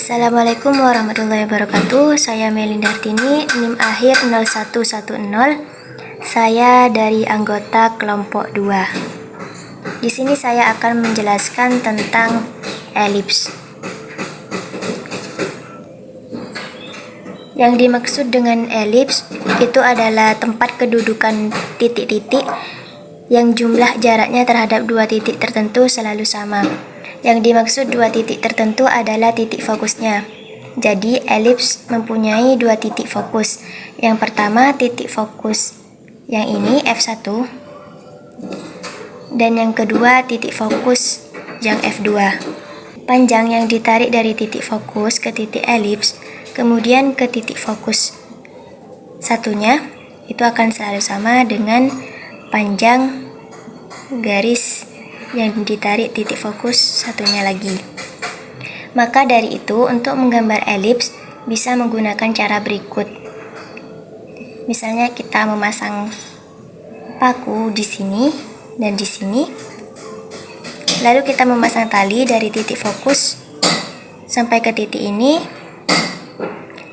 Assalamualaikum warahmatullahi wabarakatuh. Saya Melindartini, NIM akhir 0110. Saya dari anggota kelompok 2. Di sini saya akan menjelaskan tentang elips. Yang dimaksud dengan elips itu adalah tempat kedudukan titik-titik yang jumlah jaraknya terhadap dua titik tertentu selalu sama. Yang dimaksud dua titik tertentu adalah titik fokusnya. Jadi, elips mempunyai dua titik fokus. Yang pertama, titik fokus yang ini F1, dan yang kedua, titik fokus yang F2. Panjang yang ditarik dari titik fokus ke titik elips, kemudian ke titik fokus satunya, itu akan selalu sama dengan panjang garis yang ditarik titik fokus satunya lagi. Maka dari itu, untuk menggambar elips bisa menggunakan cara berikut. Misalnya kita memasang paku di sini dan di sini. Lalu kita memasang tali dari titik fokus sampai ke titik ini.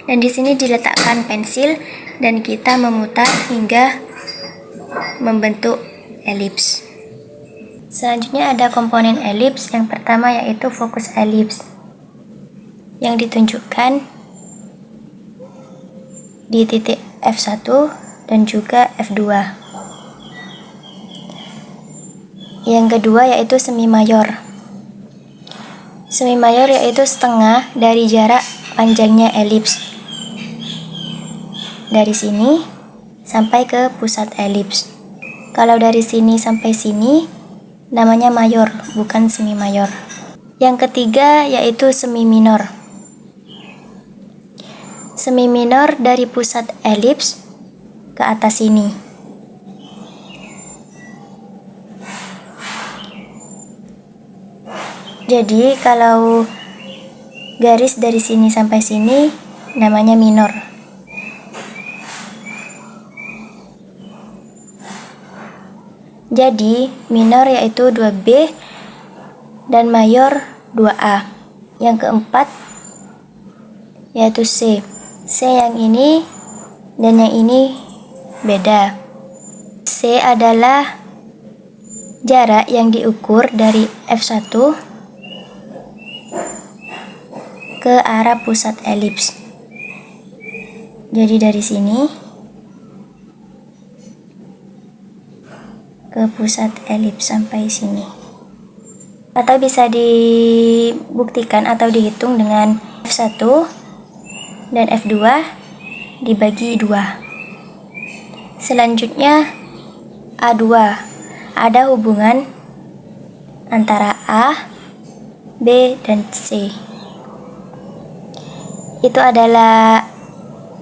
Dan di sini diletakkan pensil dan kita memutar hingga membentuk elips. Selanjutnya ada komponen elips. Yang pertama yaitu fokus elips yang ditunjukkan di titik F1 dan juga F2. Yang kedua yaitu semi mayor. Semi mayor yaitu setengah dari jarak panjangnya elips. Dari sini sampai ke pusat elips. Kalau dari sini sampai sini namanya mayor, bukan semi mayor. Yang ketiga yaitu semi minor. Semi minor dari pusat elips ke atas sini. Jadi kalau garis dari sini sampai sini namanya minor. Jadi minor yaitu 2B dan mayor 2A. Yang keempat yaitu C. C yang ini dan yang ini beda. C adalah jarak yang diukur dari F1 ke arah pusat elips. Jadi dari sini ke pusat elips sampai sini. Atau bisa dibuktikan atau dihitung dengan F1 dan F2 dibagi 2. Selanjutnya A2. Ada hubungan antara A, B, dan C. Itu adalah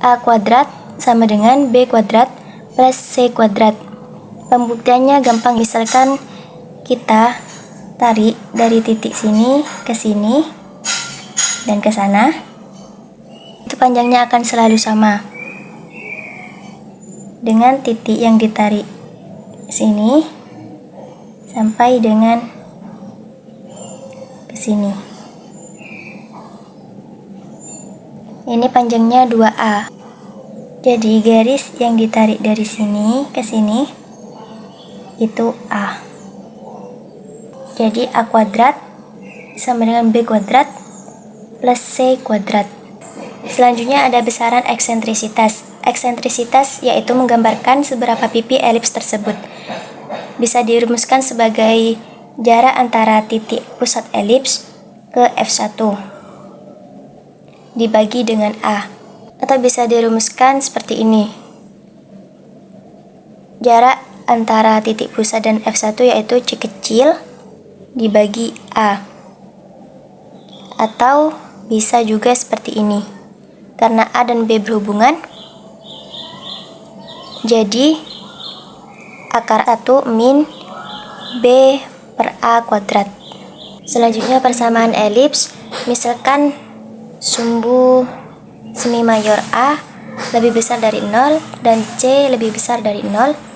A kuadrat sama dengan B kuadrat plus C kuadrat. Pembuktiannya gampang, misalkan kita tarik dari titik sini ke sini dan ke sana, itu panjangnya akan selalu sama dengan titik yang ditarik sini sampai dengan ke sini. Ini panjangnya 2A. Jadi garis yang ditarik dari sini ke sini itu A. Jadi A kuadrat sama dengan B kuadrat plus C kuadrat. Selanjutnya ada besaran eksentrisitas. Eksentrisitas yaitu menggambarkan seberapa pipi elips tersebut. Bisa dirumuskan sebagai jarak antara titik pusat elips ke F1 dibagi dengan A. Atau bisa dirumuskan seperti ini. Jarak antara titik pusat dan F1 yaitu C kecil dibagi A. Atau bisa juga seperti ini. Karena A dan B berhubungan, jadi akar 1 min B per A kuadrat. Selanjutnya persamaan elips. Misalkan sumbu semi mayor A lebih besar dari 0 dan C lebih besar dari 0.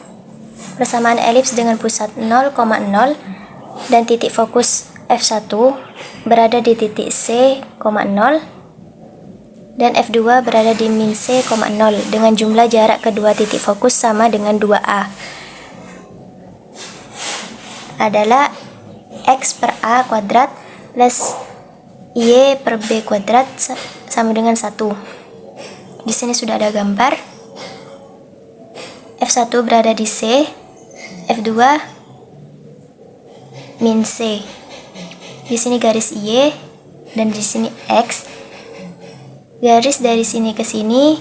Persamaan elips dengan pusat 0,0 dan titik fokus F1 berada di titik C,0 dan F2 berada di min C, 0 dengan jumlah jarak kedua titik fokus sama dengan 2A adalah X per A kuadrat plus Y per B kuadrat sama dengan 1. Di sini sudah ada gambar. F1 berada di C, F2 min C. Di sini garis Y dan di sini X. Garis dari sini ke sini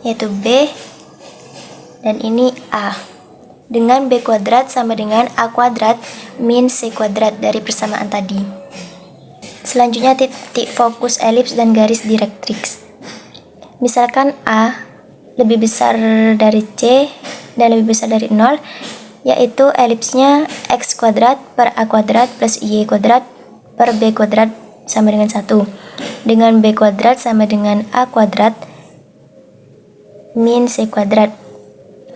yaitu B dan ini A. Dengan B kuadrat sama dengan A kuadrat min C kuadrat dari persamaan tadi. Selanjutnya titik fokus elips dan garis direktrix. Misalkan A lebih besar dari C dan lebih besar dari 0, yaitu elipsnya X kuadrat per A kuadrat plus Y kuadrat per B kuadrat sama dengan 1. Dengan B kuadrat sama dengan A kuadrat min C kuadrat.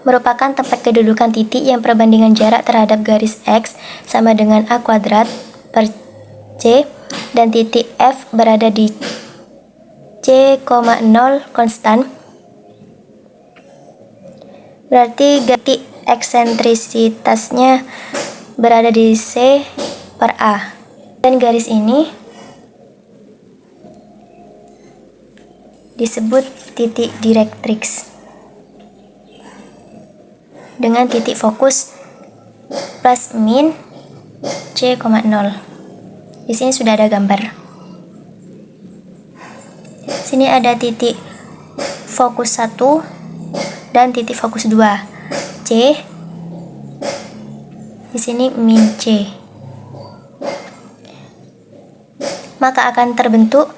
Merupakan tempat kedudukan titik yang perbandingan jarak terhadap garis X sama dengan A kuadrat per C dan titik F berada di C, 0 konstan. Berarti titik eksentrisitasnya berada di C per A. Dan garis ini disebut titik direktrix dengan titik fokus plus min C, 0. Di sini sudah ada gambar. Sini ada titik fokus 1 dan titik fokus 2. C. Di sini min C. Maka akan terbentuk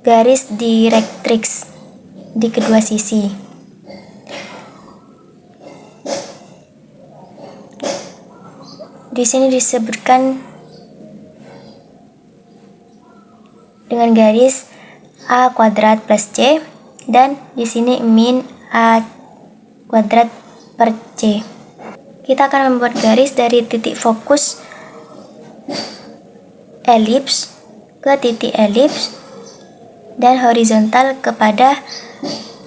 garis direktrix di kedua sisi. Di sini disebutkan dengan garis A kuadrat plus C dan di sini min A kuadrat per C. Kita akan membuat garis dari titik fokus elips ke titik elips dan horizontal kepada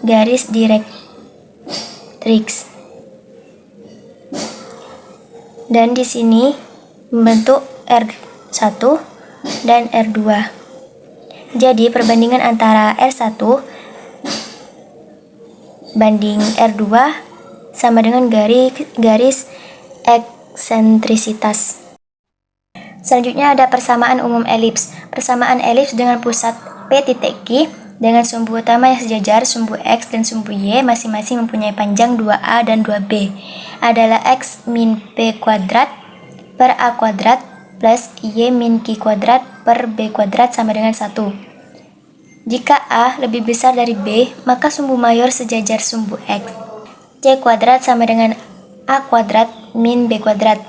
garis direktrix. Dan di sini membentuk R1 dan R2. Jadi perbandingan antara R1 banding R2 sama dengan garis eksentrisitas. Selanjutnya ada persamaan umum elips. Persamaan elips dengan pusat P titik Q dengan sumbu utama yang sejajar, sumbu X dan sumbu Y masing-masing mempunyai panjang 2A dan 2B adalah X min P kuadrat per A kuadrat plus Y min Q kuadrat per B kuadrat sama dengan 1. Jika A lebih besar dari B, maka sumbu mayor sejajar sumbu X. C kuadrat sama dengan A kuadrat min B kuadrat.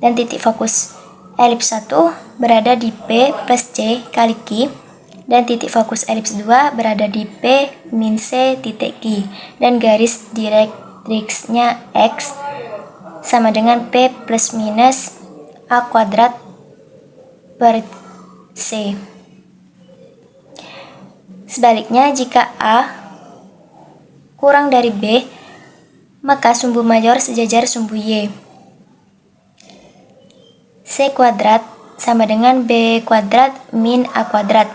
Dan titik fokus elips 1 berada di P plus C kali Q. Dan titik fokus elips 2 berada di P min C titik Q. Dan garis direktrixnya X sama dengan P plus minus A kuadrat per C. Sebaliknya, jika A kurang dari B, maka sumbu mayor sejajar sumbu Y. C kuadrat sama dengan B kuadrat min A kuadrat.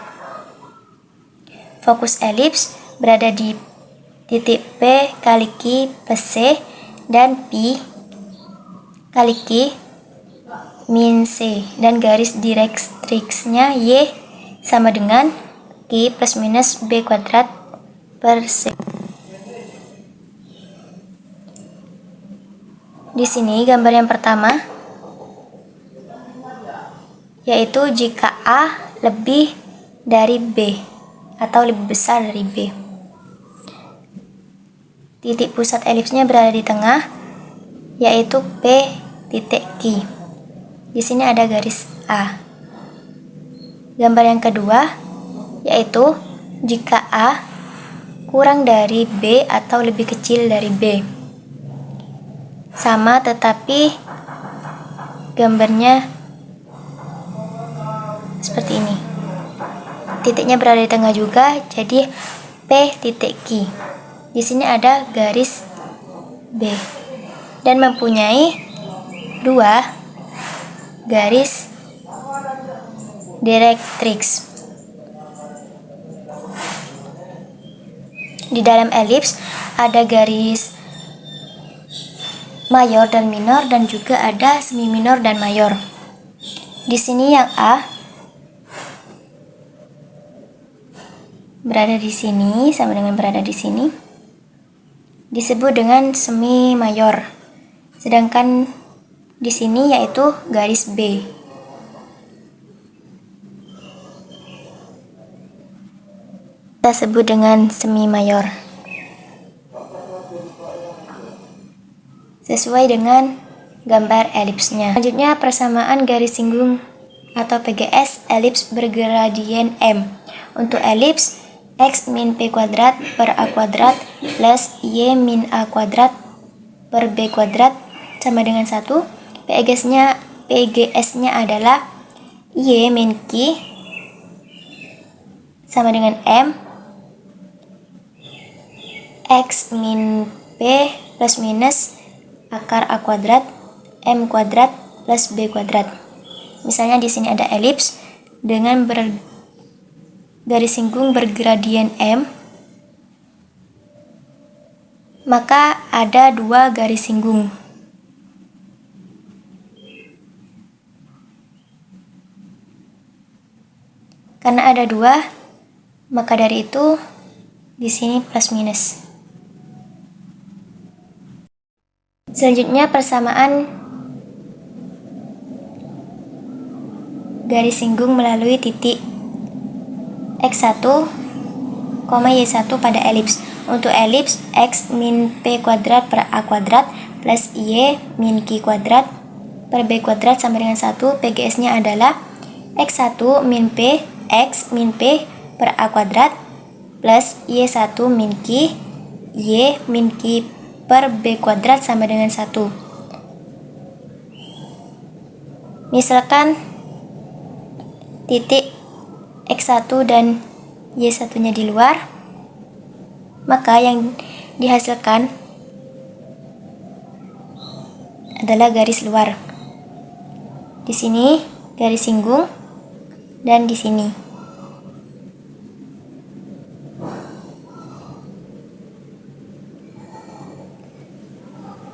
Fokus elips berada di titik P kali Q plus C dan P kali Q min C. Dan garis direktrixnya Y sama dengan Q plus minus B kuadrat per C. Di sini gambar yang pertama yaitu jika A lebih dari B atau lebih besar dari B. Titik pusat elipsnya berada di tengah yaitu P titik Q. Di sini ada garis A. Gambar yang kedua yaitu jika A kurang dari B atau lebih kecil dari B. Sama tetapi gambarnya seperti ini. titiknya berada di tengah juga, jadi P titik Q. Di sini ada garis B dan mempunyai dua garis direktrix. Di dalam elips ada garis mayor dan minor dan juga ada semi minor dan mayor. Di sini yang A berada di sini sama dengan berada di sini disebut dengan semi mayor. Sedangkan di sini yaitu garis B. Kita sebut dengan semi mayor. Sesuai dengan gambar elipsnya. Selanjutnya persamaan garis singgung atau PGS elips bergradien M. Untuk elips X min P kuadrat per A kuadrat plus Y min A kuadrat per B kuadrat sama dengan 1. PGS-nya adalah Y min Q sama dengan M X min P plus minus akar A kuadrat M kuadrat plus B kuadrat. Misalnya di sini ada elips dengan garis singgung bergradien M, maka ada dua garis singgung. Karena ada dua, maka dari itu di sini plus minus. Selanjutnya persamaan garis singgung melalui titik X1, Y1 pada elips. Untuk elips X min P kuadrat per A kuadrat plus Y min Q kuadrat per B kuadrat sama dengan 1. PGS-nya adalah X1 min P X min P per A kuadrat plus Y1 min Q Y min Q per B kuadrat sama dengan 1. Misalkan titik X1 dan Y1 nya di luar, maka yang dihasilkan adalah garis luar. Di sini garis singgung dan di sini.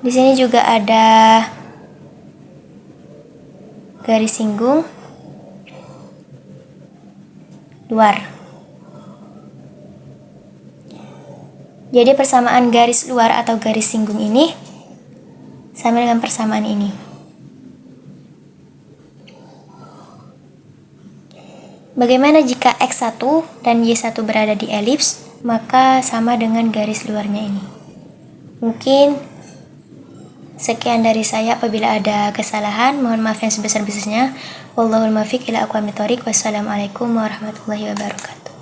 Di sini juga ada garis singgung luar. Jadi persamaan garis luar atau garis singgung ini sama dengan persamaan ini. Bagaimana jika X1 dan Y1 berada di elips, maka sama dengan garis luarnya ini. Mungkin sekian dari saya. Apabila ada kesalahan, mohon maaf yang sebesar-besarnya. Wallahul muwaffiq ila aqwamit thoriq. Wassalamualaikum warahmatullahi wabarakatuh.